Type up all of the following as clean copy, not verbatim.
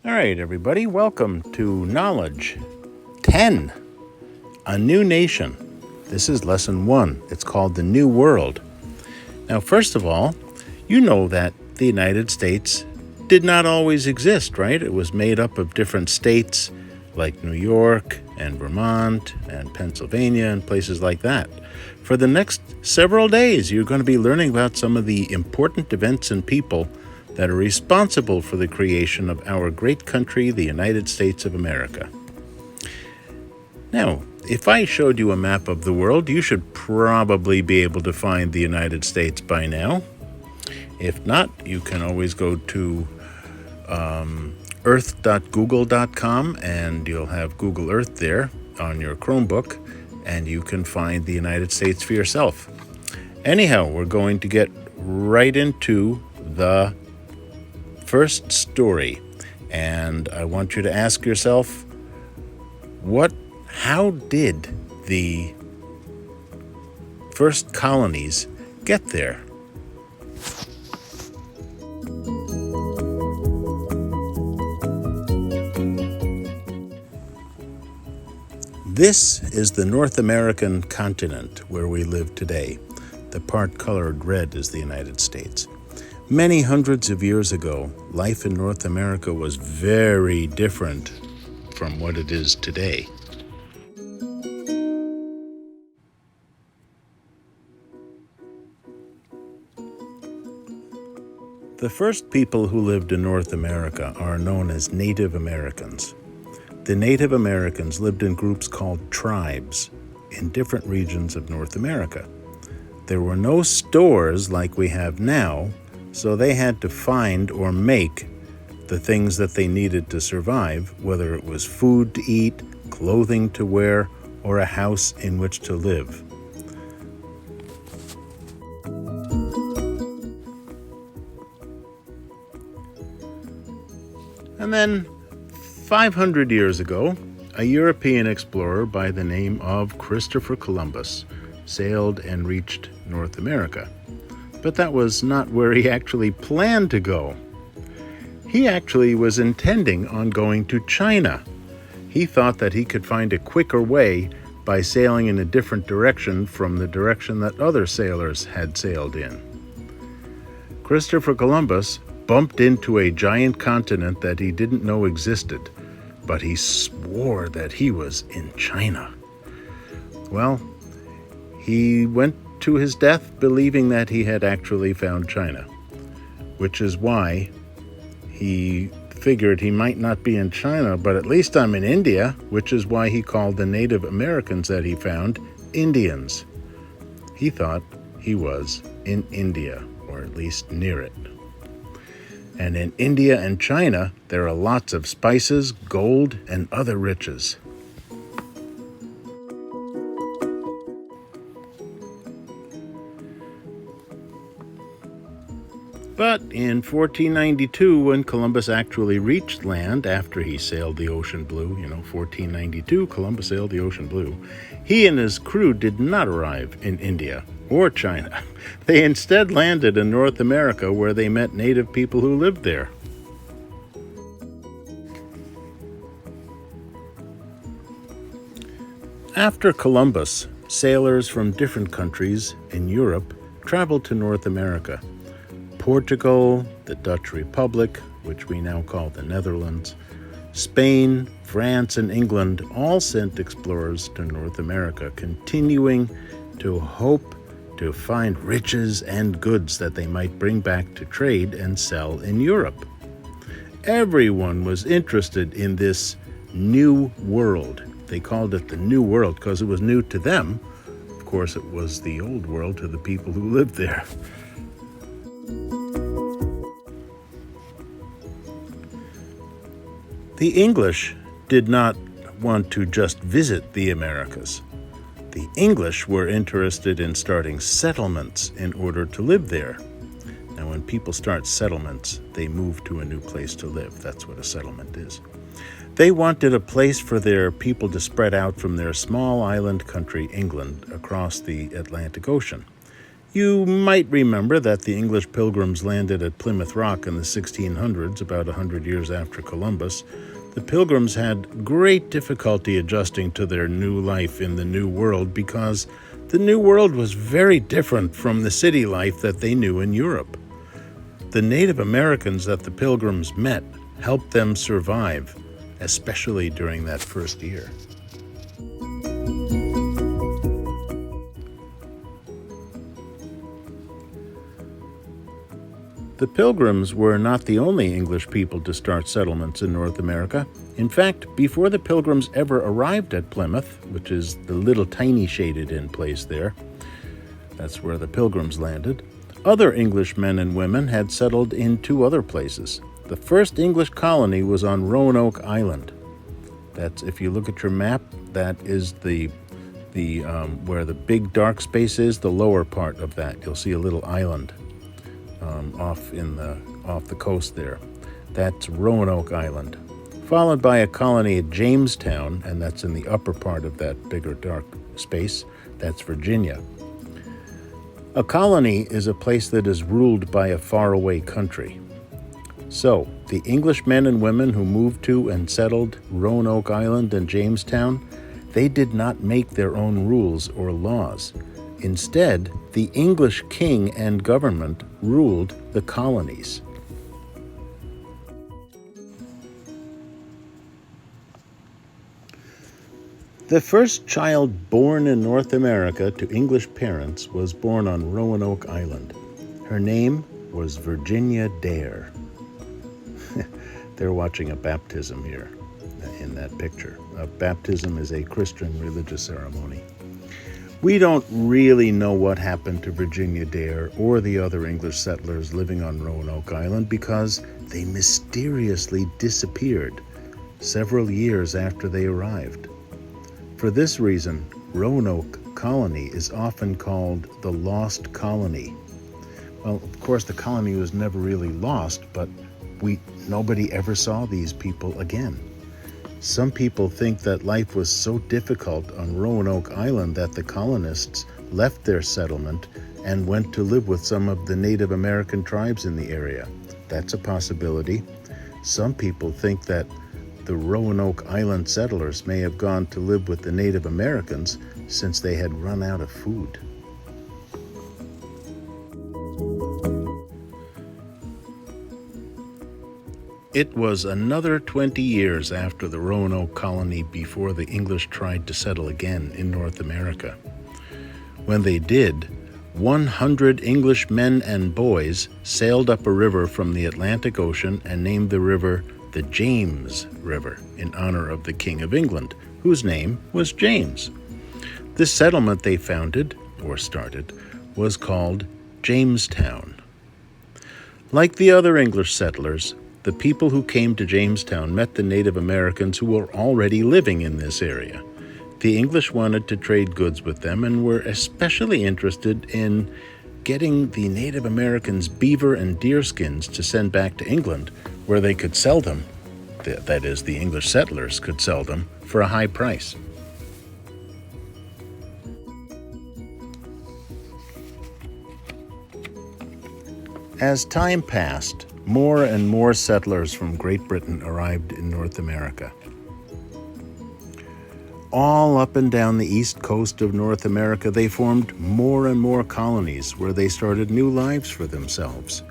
All right, everybody, welcome to Knowledge 10, A New Nation. This is Lesson 1. It's called The New World. Now, first of all, you know that the United States did not always exist, right? It was made up of different states like New York and Vermont and Pennsylvania and places like that. For the next several days, you're going to be learning about some of the important events and people that are responsible for the creation of our great country, the United States of America. Now, if I showed you a map of the world, you should probably be able to find the United States by now. If not, you can always go to earth.google.com and you'll have Google Earth there on your Chromebook, and you can find the United States for yourself. Anyhow, we're going to get right into the first story, and I want you to ask yourself, how did the first colonies get there? This is the North American continent where we live today. The part colored red is the United States. Many hundreds of years ago, life in North America was very different from what it is today. The first people who lived in North America are known as Native Americans. The Native Americans lived in groups called tribes in different regions of North America. There were no stores like we have now, so they had to find or make the things that they needed to survive, whether it was food to eat, clothing to wear, or a house in which to live. And then, 500 years ago, a European explorer by the name of Christopher Columbus sailed and reached North America. But that was not where he actually planned to go. He actually was intending on going to China. He thought that he could find a quicker way by sailing in a different direction from the direction that other sailors had sailed in. Christopher Columbus bumped into a giant continent that he didn't know existed, but he swore that he was in China. Well, he went to his death believing that he had actually found China, which is why he figured he might not be in China, but at least I'm in India, which is why he called the Native Americans that he found Indians. He thought he was in India, or at least near it. And in India and China, there are lots of spices, gold, and other riches. But in 1492, when Columbus actually reached land after he sailed the ocean blue, 1492, Columbus sailed the ocean blue, he and his crew did not arrive in India or China. They instead landed in North America, where they met native people who lived there. After Columbus, sailors from different countries in Europe traveled to North America. Portugal, the Dutch Republic, which we now call the Netherlands, Spain, France, and England all sent explorers to North America, continuing to hope to find riches and goods that they might bring back to trade and sell in Europe. Everyone was interested in this new world. They called it the New World because it was new to them. Of course, it was the old world to the people who lived there. The English did not want to just visit the Americas. The English were interested in starting settlements in order to live there. Now, when people start settlements, they move to a new place to live. That's what a settlement is. They wanted a place for their people to spread out from their small island country, England, across the Atlantic Ocean. You might remember that the English pilgrims landed at Plymouth Rock in the 1600s, about 100 years after Columbus. The pilgrims had great difficulty adjusting to their new life in the New World because the New World was very different from the city life that they knew in Europe. The Native Americans that the pilgrims met helped them survive, especially during that first year. The Pilgrims were not the only English people to start settlements in North America. In fact, before the Pilgrims ever arrived at Plymouth, which is the little tiny shaded-in place there, that's where the Pilgrims landed, other English men and women had settled in two other places. The first English colony was on Roanoke Island. That's, if you look at your map, that is the where the big dark space is, the lower part of that. You'll see a little island off the coast there. That's Roanoke Island. Followed by a colony at Jamestown, and that's in the upper part of that bigger dark space. That's Virginia. A colony is a place that is ruled by a faraway country. So, the English men and women who moved to and settled Roanoke Island and Jamestown, they did not make their own rules or laws. Instead, the English king and government ruled the colonies. The first child born in North America to English parents was born on Roanoke Island. Her name was Virginia Dare. They're watching a baptism here in that picture. A baptism is a Christian religious ceremony. We don't really know what happened to Virginia Dare or the other English settlers living on Roanoke Island because they mysteriously disappeared several years after they arrived. For this reason, Roanoke Colony is often called the Lost Colony. Well, of course, the colony was never really lost, but nobody ever saw these people again. Some people think that life was so difficult on Roanoke Island that the colonists left their settlement and went to live with some of the Native American tribes in the area. That's a possibility. Some people think that the Roanoke Island settlers may have gone to live with the Native Americans since they had run out of food. It was another 20 years after the Roanoke colony before the English tried to settle again in North America. When they did, 100 English men and boys sailed up a river from the Atlantic Ocean and named the river the James River in honor of the King of England, whose name was James. This settlement they founded, or started, was called Jamestown. Like the other English settlers, the people who came to Jamestown met the Native Americans who were already living in this area. The English wanted to trade goods with them and were especially interested in getting the Native Americans' beaver and deer skins to send back to England, where they could sell them, that is, the English settlers could sell them, for a high price. As time passed, more and more settlers from Great Britain arrived in North America. All up and down the east coast of North America, they formed more and more colonies where they started new lives for themselves.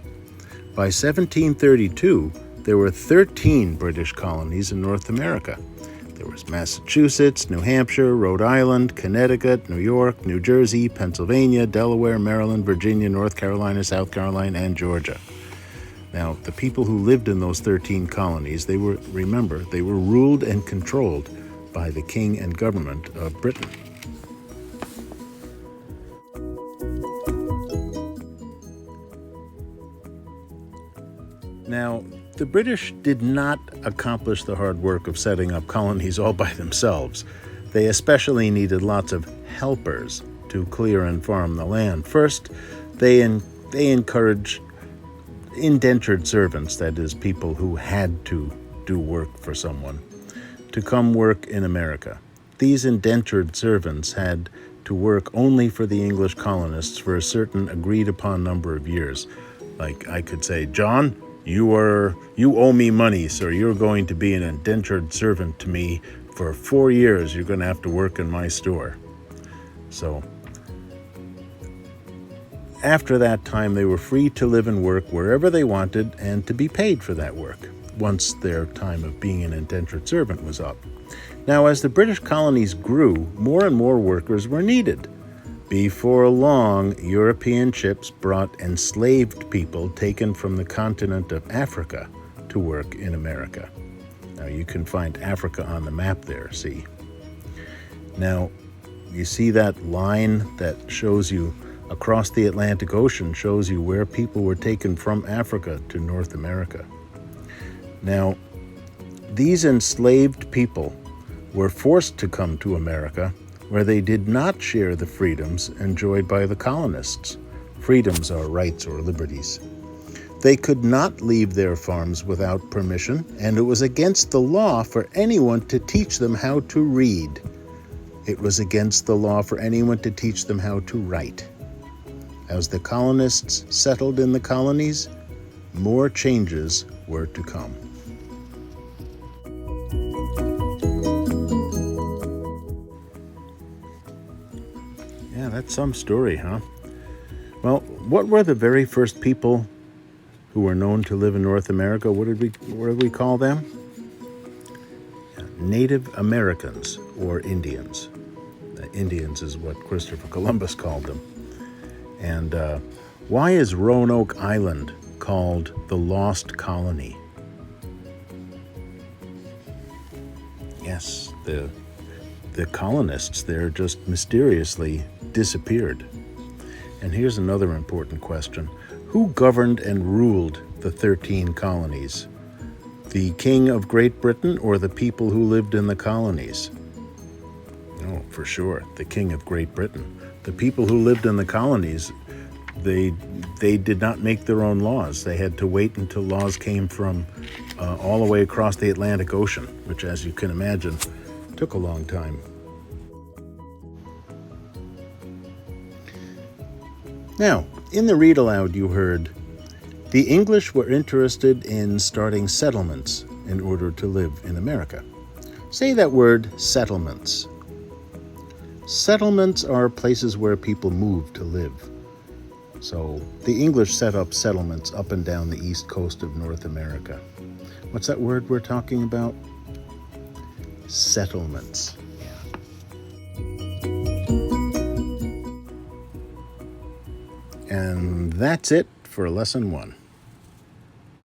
By 1732, there were 13 British colonies in North America. There was Massachusetts, New Hampshire, Rhode Island, Connecticut, New York, New Jersey, Pennsylvania, Delaware, Maryland, Virginia, North Carolina, South Carolina, and Georgia. Now, the people who lived in those 13 colonies, they were ruled and controlled by the king and government of Britain. Now, the British did not accomplish the hard work of setting up colonies all by themselves. They especially needed lots of helpers to clear and farm the land. First, they encouraged indentured servants, that is, people who had to do work for someone, to come work in America. These indentured servants had to work only for the English colonists for a certain agreed upon number of years. Like I could say, John, you owe me money, so you're going to be an indentured servant to me for 4 years. You're going to have to work in my store. So after that time, they were free to live and work wherever they wanted and to be paid for that work once their time of being an indentured servant was up. Now, as the British colonies grew, more and more workers were needed. Before long, European ships brought enslaved people taken from the continent of Africa to work in America. Now, you can find Africa on the map there, see? Now, you see that line that shows you across the Atlantic Ocean, shows you where people were taken from Africa to North America. Now, these enslaved people were forced to come to America, where they did not share the freedoms enjoyed by the colonists. Freedoms are rights or liberties. They could not leave their farms without permission, and it was against the law for anyone to teach them how to read. It was against the law for anyone to teach them how to write. As the colonists settled in the colonies, more changes were to come. Yeah, that's some story, huh? Well, what were the very first people who were known to live in North America? What did we call them? Native Americans or Indians. Indians is what Christopher Columbus called them. And why is Roanoke Island called the Lost Colony? Yes, the colonists there just mysteriously disappeared. And here's another important question. Who governed and ruled the 13 colonies? The King of Great Britain or the people who lived in the colonies? Oh, for sure, the King of Great Britain. The people who lived in the colonies, they did not make their own laws. They had to wait until laws came from all the way across the Atlantic Ocean, which, as you can imagine, took a long time. Now, in the read aloud you heard, the English were interested in starting settlements in order to live in America. Say that word, settlements. Settlements are places where people move to live. So the English set up settlements up and down the east coast of North America. What's that word we're talking about? Settlements. And that's it for lesson 1.